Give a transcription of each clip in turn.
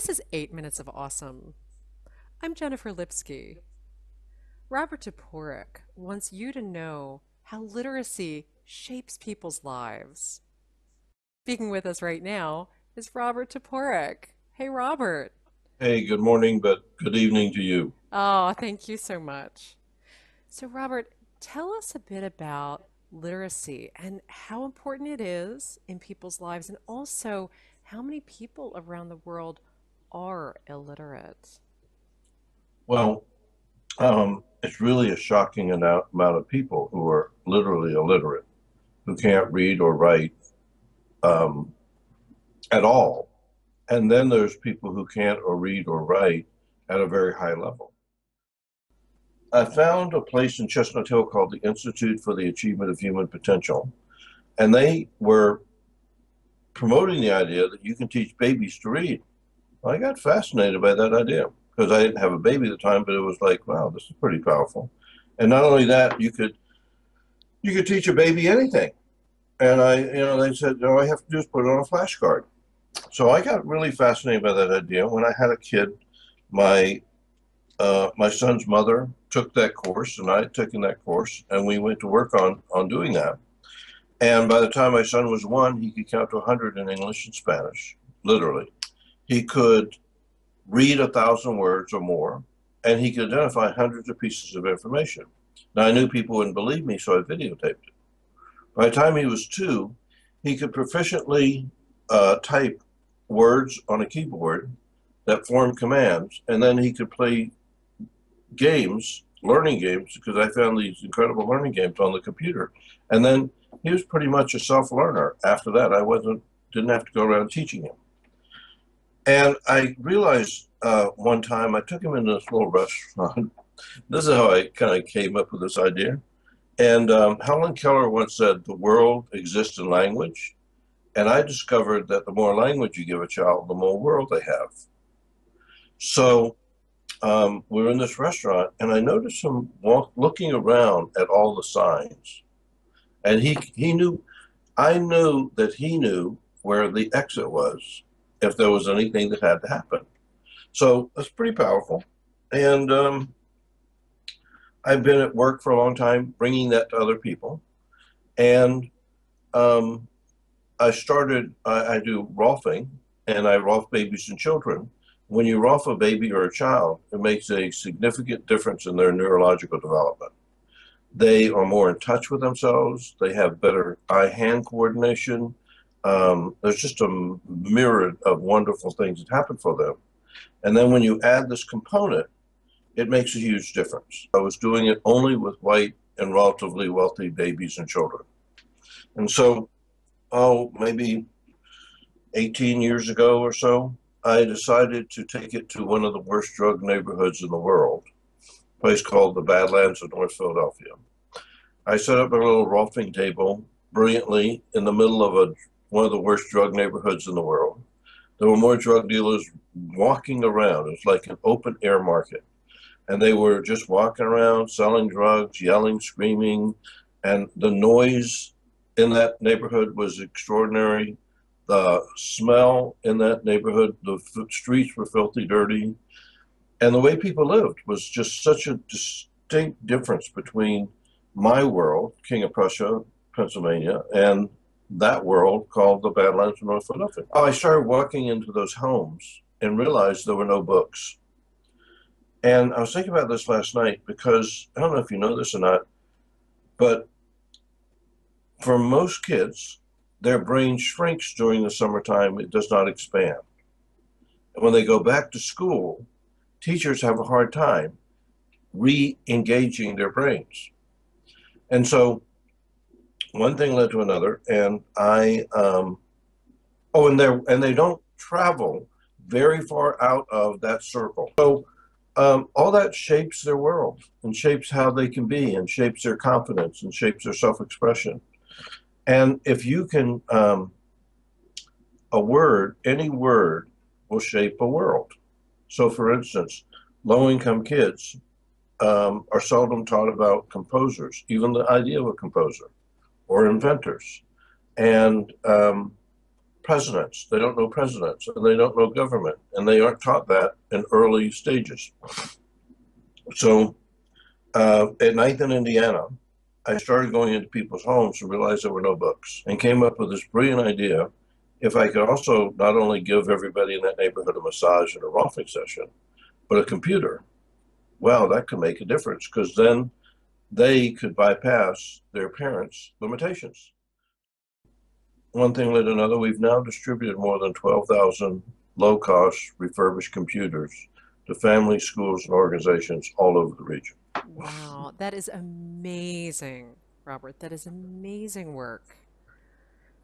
This is 8 Minutes of Awesome. I'm Jennifer Lipsky. Robert Toporek wants you to know how literacy shapes people's lives. Speaking with us right now is Robert Toporek. Hey, Robert. Hey, good morning, but good evening to you. Oh, thank you so much. So, Robert, tell us a bit about literacy and how important it is in people's lives, and also how many people around the world are illiterate. Well, it's really a shocking amount of people who are literally illiterate, who can't read or write um, at all. And then there's people who can't or read or write at a very high level. I found a place in Chestnut Hill called the Institute for the Achievement of Human Potential, and they were promoting the idea that you can teach babies to read. I got fascinated by that idea because I didn't have a baby at the time, but it was like, wow, this is pretty powerful. And not only that, you could teach a baby anything. And they said, all I have to do is put it on a flashcard. So I got really fascinated by that idea. When I had a kid, my my son's mother took that course, and I had taken that course, and we went to work on doing that. And by the time my son was 1, he could count to 100 in English and Spanish, literally. He could read 1,000 words or more, and he could identify hundreds of pieces of information. Now, I knew people wouldn't believe me, so I videotaped it. By the time he was 2, he could proficiently type words on a keyboard that formed commands, and then he could play games, learning games, because I found these incredible learning games on the computer. And then he was pretty much a self-learner. After that, I didn't have to go around teaching him. And I realized one time I took him into this little restaurant. This is how I kind of came up with this idea. And Helen Keller once said, "The world exists in language." And I discovered that the more language you give a child, the more world they have. So we were in this restaurant, and I noticed him looking around at all the signs. And he knew, I knew that he knew where the exit was if there was anything that had to happen. So that's pretty powerful. And I've been at work for a long time bringing that to other people. And um, I do rolfing, and I rolf babies and children. When you rolf a baby or a child, it makes a significant difference in their neurological development. They are more in touch with themselves. They have better eye-hand coordination. There's just a myriad of wonderful things that happen for them. And then when you add this component, it makes a huge difference. I was doing it only with white and relatively wealthy babies and children. And so, maybe 18 years ago or so, I decided to take it to one of the worst drug neighborhoods in the world, a place called the Badlands of North Philadelphia. I set up a little rolfing table brilliantly in the middle of one of the worst drug neighborhoods in the world. There were more drug dealers walking around. It was like an open air market. And they were just walking around, selling drugs, yelling, screaming. And the noise in that neighborhood was extraordinary. The smell in that neighborhood, the streets were filthy dirty. And the way people lived was just such a distinct difference between my world, King of Prussia, Pennsylvania, and that world called the Badlands of North Philadelphia. I started walking into those homes and realized there were no books. And I was thinking about this last night because I don't know if you know this or not, but for most kids, their brain shrinks during the summertime. It does not expand. And when they go back to school, teachers have a hard time re-engaging their brains. And so one thing led to another, and and they don't travel very far out of that circle. So all that shapes their world and shapes how they can be and shapes their confidence and shapes their self-expression. And if you can, any word will shape a world. So for instance, low-income kids are seldom taught about composers, even the idea of a composer or inventors. And presidents. They don't know presidents, and they don't know government, and they aren't taught that in early stages. So at ninth in Indiana, I started going into people's homes and realized there were no books, and came up with this brilliant idea. If I could also not only give everybody in that neighborhood a massage and a rolfing session, but a computer, well, that could make a difference because then they could bypass their parents' limitations. One thing led to another. We've now distributed more than 12,000 low-cost refurbished computers to families, schools, and organizations all over the region. Wow, that is amazing, Robert. That is amazing work.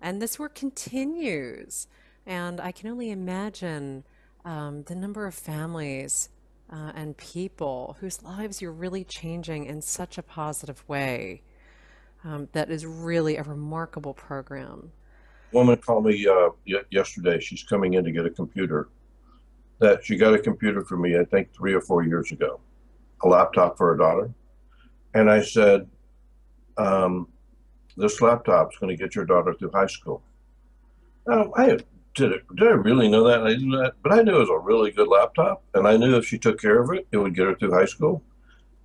And this work continues. And I can only imagine the number of families and people whose lives you're really changing in such a positive way. That is really a remarkable program. A woman called me yesterday. She's coming in to get a computer. That she got a computer for me, I think 3 or 4 years ago, a laptop for her daughter. And I said, this laptop's going to get your daughter through high school. Now, did I really know that? I didn't know that, but I knew it was a really good laptop, and I knew if she took care of it, it would get her through high school.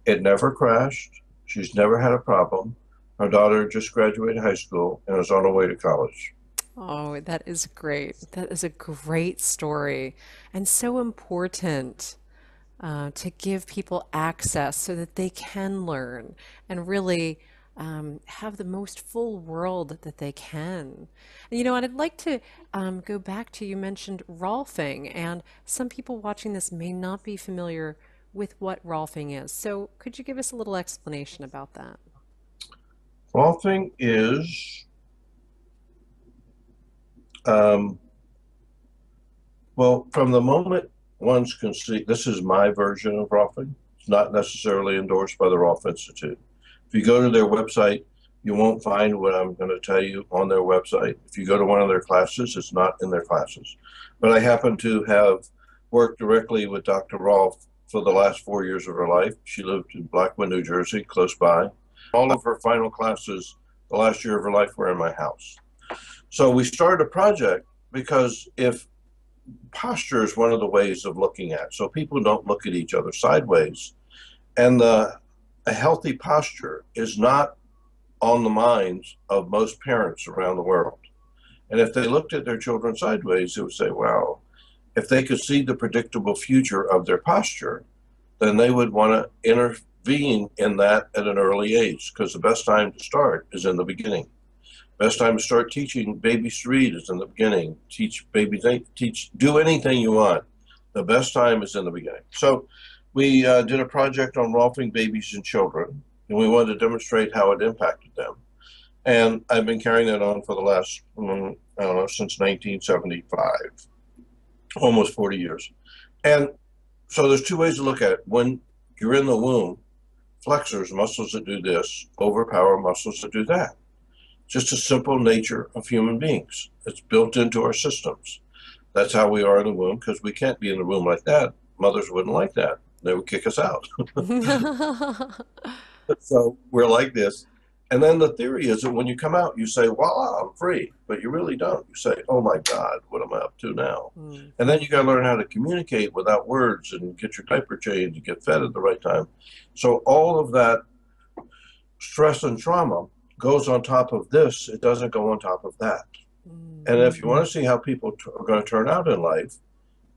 It never crashed. She's never had a problem. Her daughter just graduated high school and is on her way to college. Oh, that is great. That is a great story and so important to give people access so that they can learn and really have the most full world that they can. And I'd like to go back to you mentioned Rolfing, and some people watching this may not be familiar with what Rolfing is. So could you give us a little explanation about that? Golfing is, um, well, from the moment one's conceived, this is my version of Rolfing. It's not necessarily endorsed by the Rolf Institute. If you go to their website, you won't find what I'm going to tell you on their website. If you go to one of their classes, it's not in their classes. But I happen to have worked directly with Dr. Rolf for the last 4 years of her life. She lived in Blackwood, New Jersey, close by. All of her final classes the last year of her life were in my house. So we started a project because if posture is one of the ways of looking at, so people don't look at each other sideways, and a healthy posture is not on the minds of most parents around the world. And if they looked at their children sideways, they would say, wow, if they could see the predictable future of their posture, then they would want to intervene in that at an early age, because the best time to start is in the beginning. Best time to start teaching babies to read is in the beginning. Teach babies, do anything you want. The best time is in the beginning. So we did a project on rolfing babies and children, and we wanted to demonstrate how it impacted them. And I've been carrying that on for the last, I don't know, since 1975, almost 40 years. And so there's two ways to look at it. When you're in the womb, flexors, muscles that do this, overpower muscles that do that. Just a simple nature of human beings. It's built into our systems. That's how we are in the womb, because we can't be in the womb like that. Mothers wouldn't like that. They would kick us out. So we're like this. And then the theory is that when you come out, you say, voila, I'm free. But you really don't. You say, oh my God, what am I up to now? Mm. And then you got to learn how to communicate without words and get your diaper changed and get fed at the right time. So all of that stress and trauma goes on top of this. It doesn't go on top of that. Mm. And if you want to see how people are going to turn out in life,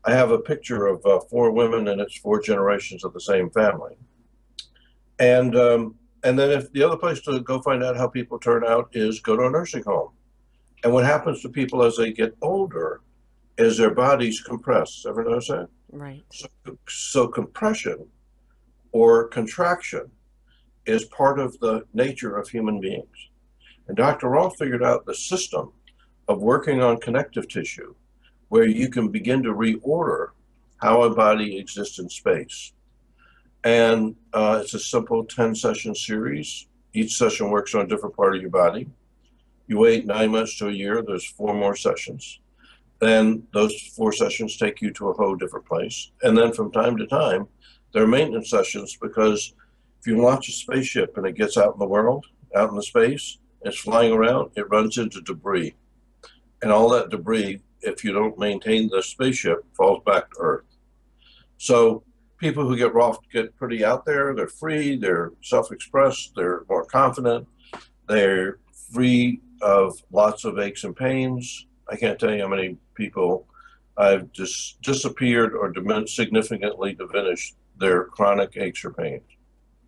I have a picture of 4 women, and it's 4 generations of the same family. And then if the other place to go find out how people turn out is go to a nursing home. And what happens to people as they get older is their bodies compress. Ever notice that? Right. So compression or contraction is part of the nature of human beings. And Dr. Rolf figured out the system of working on connective tissue where you can begin to reorder how a body exists in space. And it's a simple 10-session series. Each session works on a different part of your body. You wait 9 months to a year, there's 4 more sessions. Then those 4 sessions take you to a whole different place. And then from time to time, there are maintenance sessions, because if you launch a spaceship and it gets out in the world, out in the space, it's flying around, it runs into debris. And all that debris, if you don't maintain the spaceship, falls back to Earth. So people who get Rolf get pretty out there. They're free. They're self-expressed. They're more confident. They're free of lots of aches and pains. I can't tell you how many people I've just disappeared or significantly diminished their chronic aches or pains.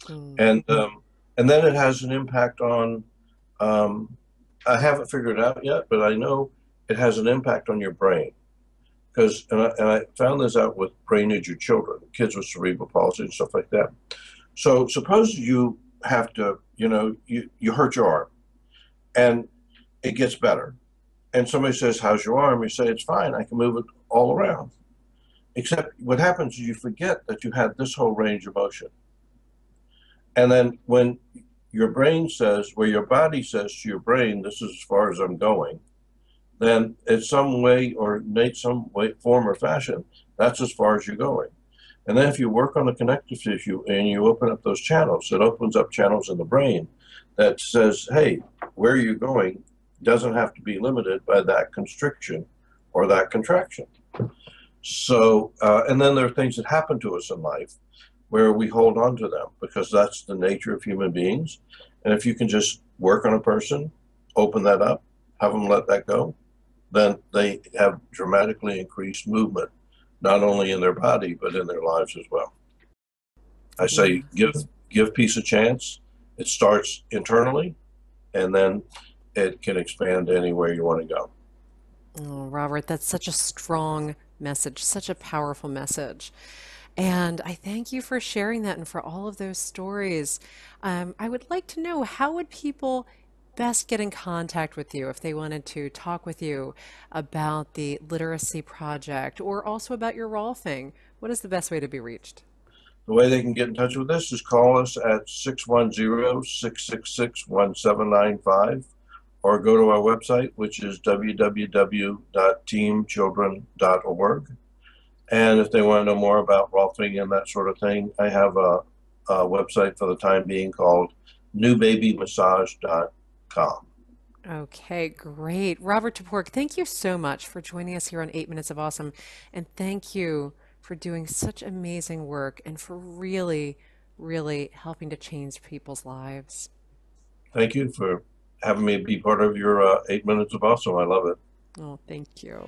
Mm. And then it has an impact on. Um, I haven't figured it out yet, but I know it has an impact on your brain because, and I found this out with brain injured children, kids with cerebral palsy and stuff like that. So suppose you have to, you hurt your arm and it gets better. And somebody says, "How's your arm?" You say, "It's fine. I can move it all around." Except what happens is you forget that you had this whole range of motion. And then when your brain says, where your body says to your brain, "This is as far as I'm going," then in some way or in some way, form or fashion, that's as far as you're going. And then if you work on the connective tissue and you open up those channels, it opens up channels in the brain that says, "Hey, where you're going doesn't have to be limited by that constriction or that contraction." So, and then there are things that happen to us in life where we hold on to them because that's the nature of human beings. And if you can just work on a person, open that up, have them let that go, then they have dramatically increased movement, not only in their body, but in their lives as well. I say Yeah. give peace a chance. It starts internally, and then it can expand anywhere you want to go. Oh, Robert, that's such a strong message, such a powerful message. And I thank you for sharing that and for all of those stories. I would like to know, how would people best get in contact with you if they wanted to talk with you about the literacy project or also about your rolfing? What is the best way to be reached? The way they can get in touch with us is call us at 610-666-1795 or go to our website, which is www.teamchildren.org. And if they want to know more about rolfing and that sort of thing, I have a website for the time being called newbabymassage.com. Okay, great. Robert Toporek, thank you so much for joining us here on 8 Minutes of Awesome. And thank you for doing such amazing work and for really, really helping to change people's lives. Thank you for having me be part of your 8 Minutes of Awesome. I love it. Oh, thank you.